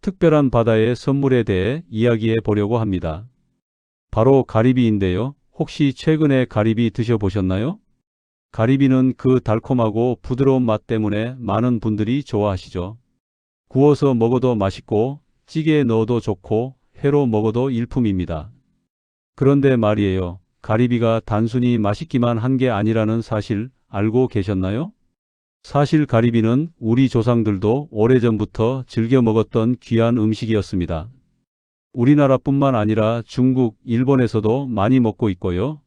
특별한 바다의 선물에 대해 이야기해 보려고 합니다. 바로 가리비인데요. 혹시 최근에 가리비 드셔보셨나요? 가리비는 그 달콤하고 부드러운 맛 때문에 많은 분들이 좋아하시죠. 구워서 먹어도 맛있고 찌개에 넣어도 좋고 회로 먹어도 일품입니다. 그런데 말이에요. 가리비가 단순히 맛있기만 한 게 아니라는 사실 알고 계셨나요? 사실 가리비는 우리 조상들도 오래전부터 즐겨 먹었던 귀한 음식이었습니다. 우리나라뿐만 아니라 중국, 일본에서도 많이 먹고 있고요.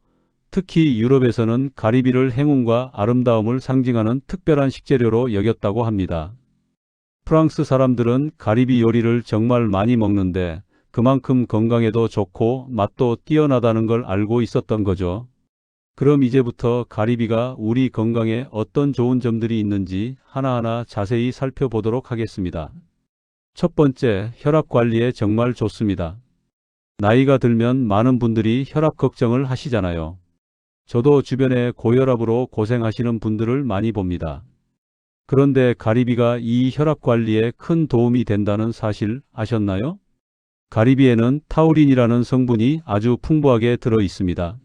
특히 유럽에서는 가리비를 행운과 아름다움을 상징하는 특별한 식재료로 여겼다고 합니다. 프랑스 사람들은 가리비 요리를 정말 많이 먹는데 그만큼 건강에도 좋고 맛도 뛰어나다는 걸 알고 있었던 거죠. 그럼 이제부터 가리비가 우리 건강에 어떤 좋은 점들이 있는지 하나하나 자세히 살펴보도록 하겠습니다. 첫 번째, 혈압 관리에 정말 좋습니다. 나이가 들면 많은 분들이 혈압 걱정을 하시잖아요. 저도 주변에 고혈압으로 고생하시는 분들을 많이 봅니다. 그런데 가리비가 이 혈압 관리에 큰 도움이 된다는 사실 아셨나요? 가리비에는 타우린이라는 성분이 아주 풍부하게 들어 있습니다.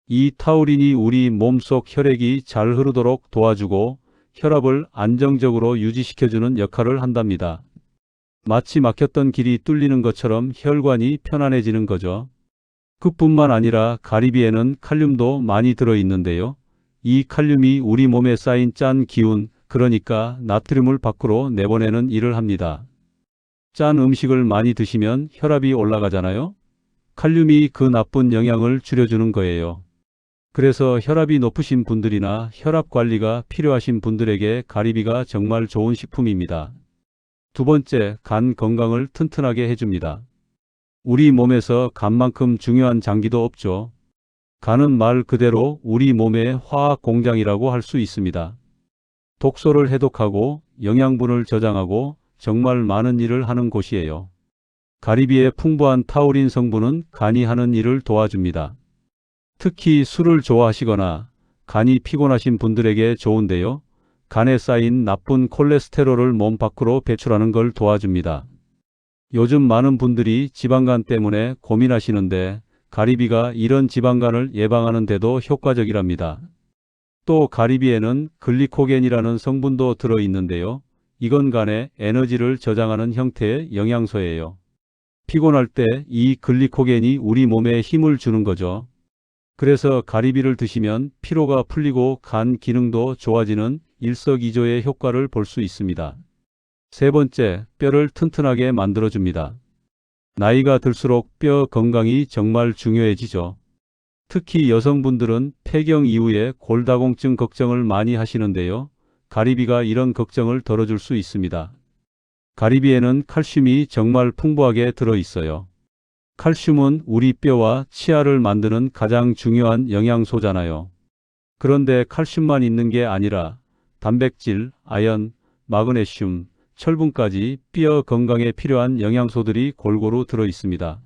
이 타우린이 우리 몸속 혈액이 잘 흐르도록 도와주고 혈압을 안정적으로 유지시켜주는 역할을 한답니다. 마치 막혔던 길이 뚫리는 것처럼 혈관이 편안해지는 거죠. 그뿐만 아니라 가리비에는 칼륨도 많이 들어 있는데요. 이 칼륨이 우리 몸에 쌓인 짠 기운, 그러니까 나트륨을 밖으로 내보내는 일을 합니다. 짠 음식을 많이 드시면 혈압이 올라가잖아요. 칼륨이 그 나쁜 영향을 줄여주는 거예요. 그래서 혈압이 높으신 분들이나 혈압 관리가 필요하신 분들에게 가리비가 정말 좋은 식품입니다. 두 번째, 간 건강을 튼튼하게 해줍니다. 우리 몸에서 간만큼 중요한 장기도 없죠. 간은 말 그대로 우리 몸의 화학 공장이라고 할 수 있습니다. 독소를 해독하고 영양분을 저장하고 정말 많은 일을 하는 곳이에요. 가리비의 풍부한 타우린 성분은 간이 하는 일을 도와줍니다. 특히 술을 좋아하시거나 간이 피곤하신 분들에게 좋은데요. 간에 쌓인 나쁜 콜레스테롤을 몸 밖으로 배출하는 걸 도와줍니다. 요즘 많은 분들이 지방간 때문에 고민하시는데 가리비가 이런 지방간을 예방하는 데도 효과적이랍니다. 또 가리비에는 글리코겐이라는 성분도 들어 있는데요. 이건 간에 에너지를 저장하는 형태의 영양소예요. 피곤할 때 이 글리코겐이 우리 몸에 힘을 주는 거죠. 그래서 가리비를 드시면 피로가 풀리고 간 기능도 좋아지는 일석이조의 효과를 볼 수 있습니다. 세 번째, 뼈를 튼튼하게 만들어줍니다. 나이가 들수록 뼈 건강이 정말 중요해지죠. 특히 여성분들은 폐경 이후에 골다공증 걱정을 많이 하시는데요. 가리비가 이런 걱정을 덜어줄 수 있습니다. 가리비에는 칼슘이 정말 풍부하게 들어 있어요. 칼슘은 우리 뼈와 치아를 만드는 가장 중요한 영양소잖아요. 그런데 칼슘만 있는 게 아니라 단백질, 아연, 마그네슘, 철분까지 뼈 건강에 필요한 영양소들이 골고루 들어 있습니다.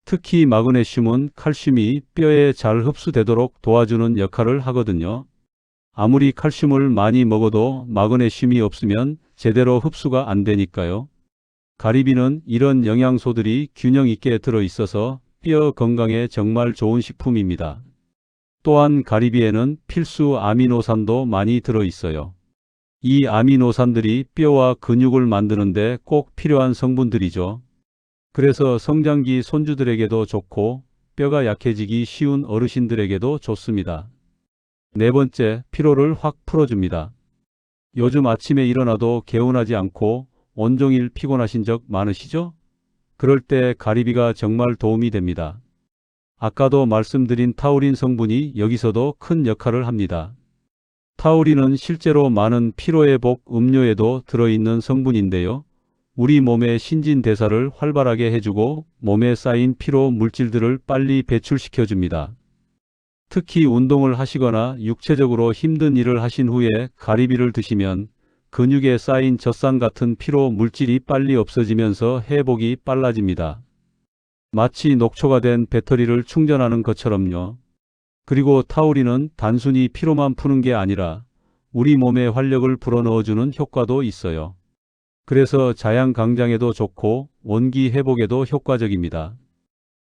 특히 마그네슘은 칼슘이 뼈에 잘 흡수되도록 도와주는 역할을 하거든요. 아무리 칼슘을 많이 먹어도 마그네슘이 없으면 제대로 흡수가 안 되니까요. 가리비는 이런 영양소들이 균형 있게 들어 있어서 뼈 건강에 정말 좋은 식품입니다. 또한 가리비에는 필수 아미노산도 많이 들어 있어요. 이 아미노산들이 뼈와 근육을 만드는데 꼭 필요한 성분들이죠. 그래서 성장기 손주들에게도 좋고 뼈가 약해지기 쉬운 어르신들에게도 좋습니다. 네 번째, 피로를 확 풀어줍니다. 요즘 아침에 일어나도 개운하지 않고 온종일 피곤하신 적 많으시죠? 그럴 때 가리비가 정말 도움이 됩니다. 아까도 말씀드린 타우린 성분이 여기서도 큰 역할을 합니다. 타우린은 실제로 많은 피로회복 음료에도 들어있는 성분인데요. 우리 몸의 신진대사를 활발하게 해주고 몸에 쌓인 피로 물질들을 빨리 배출시켜줍니다. 특히 운동을 하시거나 육체적으로 힘든 일을 하신 후에 가리비를 드시면 근육에 쌓인 젖산 같은 피로 물질이 빨리 없어지면서 회복이 빨라집니다. 마치 녹초가 된 배터리를 충전하는 것처럼요. 그리고 타우린은 단순히 피로만 푸는 게 아니라 우리 몸에 활력을 불어넣어주는 효과도 있어요. 그래서 자양강장에도 좋고 원기 회복에도 효과적입니다.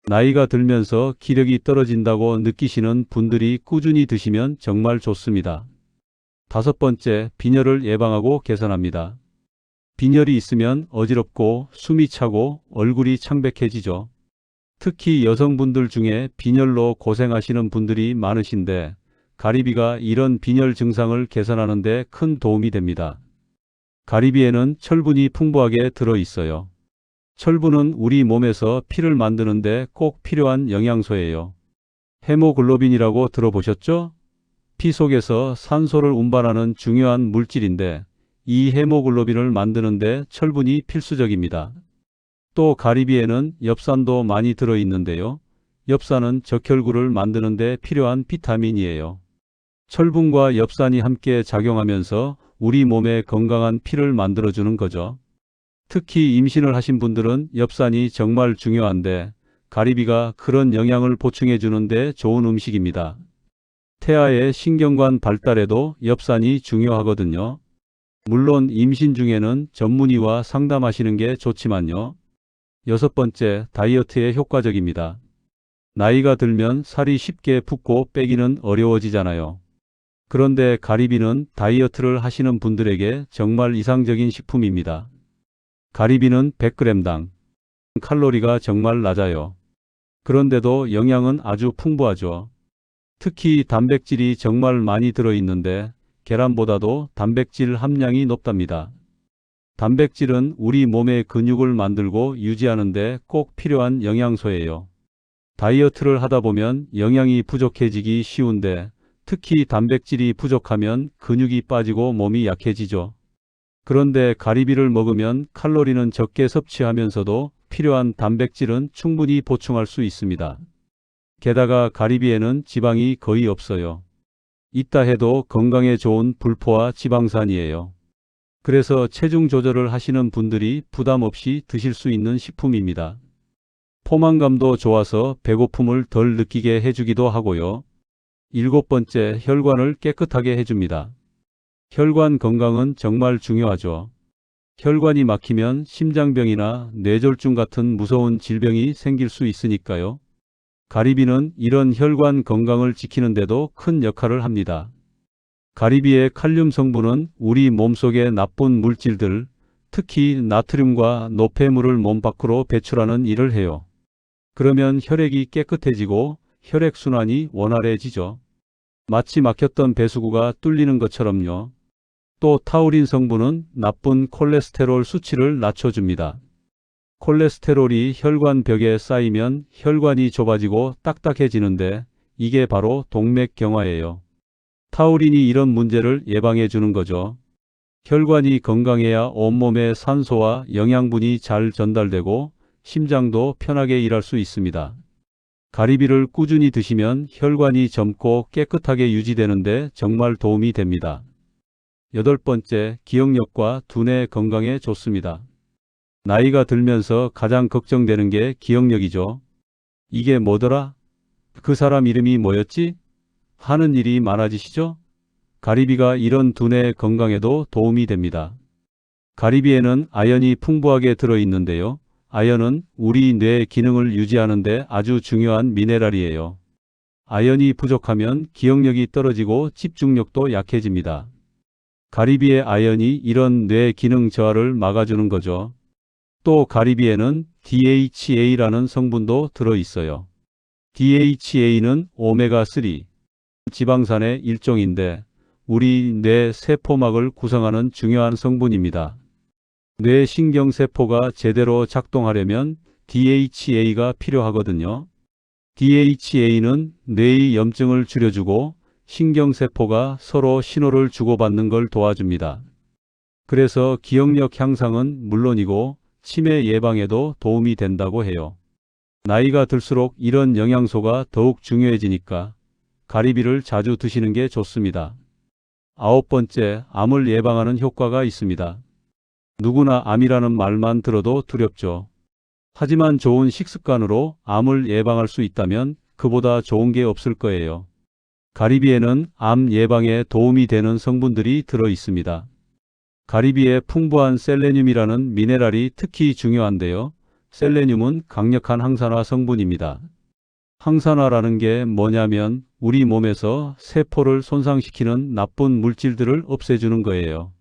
나이가 들면서 기력이 떨어진다고 느끼시는 분들이 꾸준히 드시면 정말 좋습니다. 다섯 번째, 빈혈을 예방하고 개선합니다. 빈혈이 있으면 어지럽고 숨이 차고 얼굴이 창백해지죠. 특히 여성분들 중에 빈혈로 고생하시는 분들이 많으신데 가리비가 이런 빈혈 증상을 개선하는 데 큰 도움이 됩니다. 가리비에는 철분이 풍부하게 들어 있어요. 철분은 우리 몸에서 피를 만드는 데 꼭 필요한 영양소예요. 헤모글로빈이라고 들어보셨죠? 피 속에서 산소를 운반하는 중요한 물질인데 이 헤모글로빈을 만드는 데 철분이 필수적입니다. 또 가리비에는 엽산도 많이 들어 있는데요. 엽산은 적혈구를 만드는 데 필요한 비타민이에요. 철분과 엽산이 함께 작용하면서 우리 몸에 건강한 피를 만들어주는 거죠. 특히 임신을 하신 분들은 엽산이 정말 중요한데 가리비가 그런 영양을 보충해 주는데 좋은 음식입니다. 태아의 신경관 발달에도 엽산이 중요하거든요. 물론 임신 중에는 전문의와 상담하시는 게 좋지만요. 여섯 번째, 다이어트에 효과적입니다. 나이가 들면 살이 쉽게 붙고 빼기는 어려워지잖아요. 그런데 가리비는 다이어트를 하시는 분들에게 정말 이상적인 식품입니다. 가리비는 100g당 칼로리가 정말 낮아요. 그런데도 영양은 아주 풍부하죠. 특히 단백질이 정말 많이 들어있는데 계란보다도 단백질 함량이 높답니다. 단백질은 우리 몸의 근육을 만들고 유지하는 데 꼭 필요한 영양소예요. 다이어트를 하다 보면 영양이 부족해지기 쉬운데 특히 단백질이 부족하면 근육이 빠지고 몸이 약해지죠. 그런데 가리비를 먹으면 칼로리는 적게 섭취하면서도 필요한 단백질은 충분히 보충할 수 있습니다. 게다가 가리비에는 지방이 거의 없어요. 있다 해도 건강에 좋은 불포화 지방산이에요. 그래서 체중 조절을 하시는 분들이 부담 없이 드실 수 있는 식품입니다. 포만감도 좋아서 배고픔을 덜 느끼게 해주기도 하고요. 일곱 번째, 혈관을 깨끗하게 해줍니다. 혈관 건강은 정말 중요하죠. 혈관이 막히면 심장병이나 뇌졸중 같은 무서운 질병이 생길 수 있으니까요. 가리비는 이런 혈관 건강을 지키는데도 큰 역할을 합니다. 가리비의 칼륨 성분은 우리 몸속의 나쁜 물질들, 특히 나트륨과 노폐물을 몸 밖으로 배출하는 일을 해요. 그러면 혈액이 깨끗해지고 혈액순환이 원활해지죠. 마치 막혔던 배수구가 뚫리는 것처럼요. 또 타우린 성분은 나쁜 콜레스테롤 수치를 낮춰줍니다. 콜레스테롤이 혈관벽에 쌓이면 혈관이 좁아지고 딱딱해지는데 이게 바로 동맥경화예요. 타우린이 이런 문제를 예방해 주는 거죠. 혈관이 건강해야 온몸에 산소와 영양분이 잘 전달되고 심장도 편하게 일할 수 있습니다. 가리비를 꾸준히 드시면 혈관이 젊고 깨끗하게 유지되는데 정말 도움이 됩니다. 여덟 번째, 기억력과 두뇌 건강에 좋습니다. 나이가 들면서 가장 걱정되는 게 기억력이죠. 이게 뭐더라? 그 사람 이름이 뭐였지? 하는 일이 많아지시죠? 가리비가 이런 두뇌 건강에도 도움이 됩니다. 가리비에는 아연이 풍부하게 들어있는데요. 아연은 우리 뇌 기능을 유지하는 데 아주 중요한 미네랄이에요. 아연이 부족하면 기억력이 떨어지고 집중력도 약해집니다. 가리비의 아연이 이런 뇌 기능 저하를 막아주는 거죠. 또 가리비에는 DHA라는 성분도 들어있어요. DHA는 오메가3 지방산의 일종인데 우리 뇌 세포막을 구성하는 중요한 성분입니다. 뇌 신경세포가 제대로 작동하려면 DHA가 필요하거든요. DHA는 뇌의 염증을 줄여주고 신경세포가 서로 신호를 주고받는 걸 도와줍니다. 그래서 기억력 향상은 물론이고 치매 예방에도 도움이 된다고 해요. 나이가 들수록 이런 영양소가 더욱 중요해지니까 가리비를 자주 드시는 게 좋습니다. 아홉 번째, 암을 예방하는 효과가 있습니다. 누구나 암이라는 말만 들어도 두렵죠. 하지만 좋은 식습관으로 암을 예방할 수 있다면 그보다 좋은 게 없을 거예요. 가리비에는 암 예방에 도움이 되는 성분들이 들어 있습니다. 가리비에 풍부한 셀레늄이라는 미네랄이 특히 중요한데요. 셀레늄은 강력한 항산화 성분입니다. 항산화라는 게 뭐냐면 우리 몸에서 세포를 손상시키는 나쁜 물질들을 없애주는 거예요.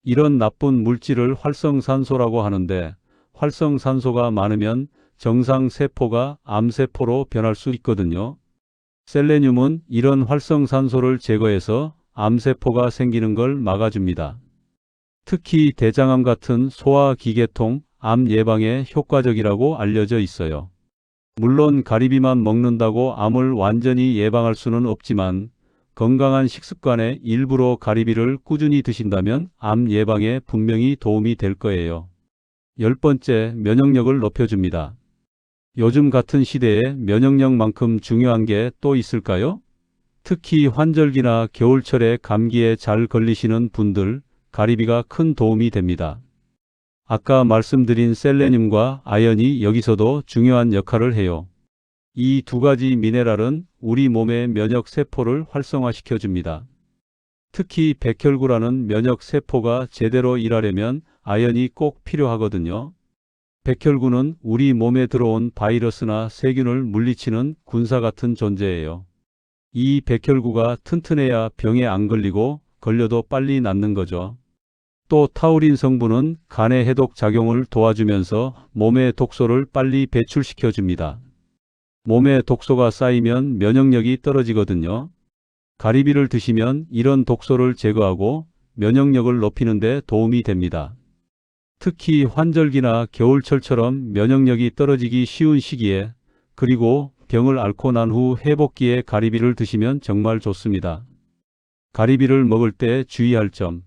이런 나쁜 물질을 활성산소라고 하는데 활성산소가 많으면 정상 세포가 암세포로 변할 수 있거든요. 셀레늄은 이런 활성산소를 제거해서 암세포가 생기는 걸 막아줍니다. 특히 대장암 같은 소화기계통 암 예방에 효과적이라고 알려져 있어요. 물론 가리비만 먹는다고 암을 완전히 예방할 수는 없지만 건강한 식습관에 일부러 가리비를 꾸준히 드신다면 암 예방에 분명히 도움이 될 거예요. 10번째, 면역력을 높여줍니다. 요즘 같은 시대에 면역력만큼 중요한 게 또 있을까요? 특히 환절기나 겨울철에 감기에 잘 걸리시는 분들, 가리비가 큰 도움이 됩니다. 아까 말씀드린 셀레늄과 아연이 여기서도 중요한 역할을 해요. 이 두 가지 미네랄은 우리 몸의 면역 세포를 활성화시켜 줍니다. 특히 백혈구라는 면역 세포가 제대로 일하려면 아연이 꼭 필요하거든요. 백혈구는 우리 몸에 들어온 바이러스나 세균을 물리치는 군사 같은 존재예요. 이 백혈구가 튼튼해야 병에 안 걸리고 걸려도 빨리 낫는 거죠. 또 타우린 성분은 간의 해독 작용을 도와주면서 몸의 독소를 빨리 배출시켜 줍니다. 몸에 독소가 쌓이면 면역력이 떨어지거든요. 가리비를 드시면 이런 독소를 제거하고 면역력을 높이는 데 도움이 됩니다. 특히 환절기나 겨울철처럼 면역력이 떨어지기 쉬운 시기에 그리고 병을 앓고 난 후 회복기에 가리비를 드시면 정말 좋습니다. 가리비를 먹을 때 주의할 점.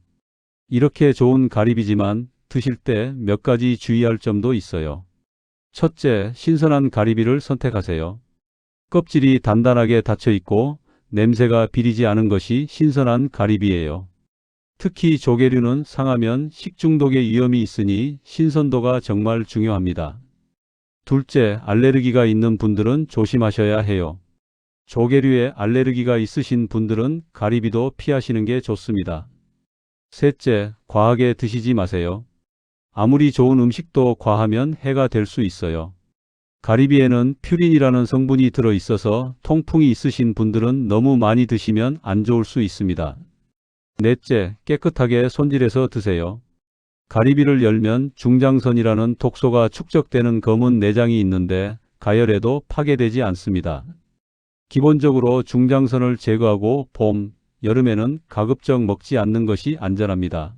이렇게 좋은 가리비지만 드실 때 몇 가지 주의할 점도 있어요. 첫째, 신선한 가리비를 선택하세요. 껍질이 단단하게 닫혀 있고 냄새가 비리지 않은 것이 신선한 가리비예요. 특히 조개류는 상하면 식중독의 위험이 있으니 신선도가 정말 중요합니다. 둘째, 알레르기가 있는 분들은 조심하셔야 해요. 조개류에 알레르기가 있으신 분들은 가리비도 피하시는 게 좋습니다. 셋째, 과하게 드시지 마세요. 아무리 좋은 음식도 과하면 해가 될 수 있어요. 가리비에는 퓨린이라는 성분이 들어있어서 통풍이 있으신 분들은 너무 많이 드시면 안 좋을 수 있습니다. 넷째, 깨끗하게 손질해서 드세요. 가리비를 열면 중장선이라는 독소가 축적되는 검은 내장이 있는데 가열해도 파괴되지 않습니다. 기본적으로 중장선을 제거하고 봄, 여름에는 가급적 먹지 않는 것이 안전합니다.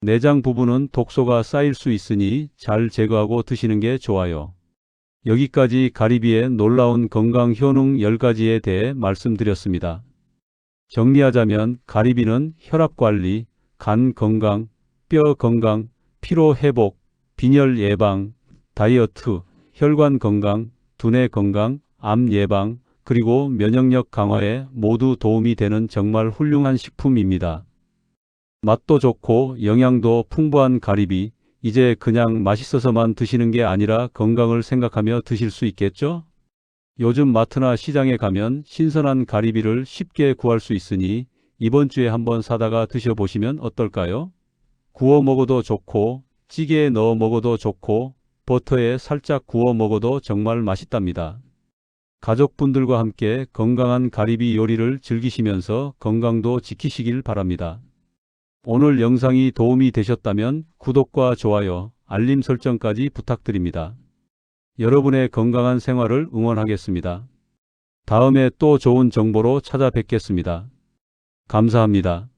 내장 부분은 독소가 쌓일 수 있으니 잘 제거하고 드시는 게 좋아요. 여기까지 가리비의 놀라운 건강 효능 10가지에 대해 말씀드렸습니다. 정리하자면 가리비는 혈압관리, 간 건강, 뼈 건강, 피로 회복, 빈혈 예방, 다이어트, 혈관 건강, 두뇌 건강, 암 예방, 그리고 면역력 강화에 모두 도움이 되는 정말 훌륭한 식품입니다. 맛도 좋고 영양도 풍부한 가리비, 이제 그냥 맛있어서만 드시는 게 아니라 건강을 생각하며 드실 수 있겠죠? 요즘 마트나 시장에 가면 신선한 가리비를 쉽게 구할 수 있으니 이번 주에 한번 사다가 드셔보시면 어떨까요? 구워 먹어도 좋고 찌개에 넣어 먹어도 좋고 버터에 살짝 구워 먹어도 정말 맛있답니다. 가족분들과 함께 건강한 가리비 요리를 즐기시면서 건강도 지키시길 바랍니다. 오늘 영상이 도움이 되셨다면 구독과 좋아요, 알림 설정까지 부탁드립니다. 여러분의 건강한 생활을 응원하겠습니다. 다음에 또 좋은 정보로 찾아뵙겠습니다. 감사합니다.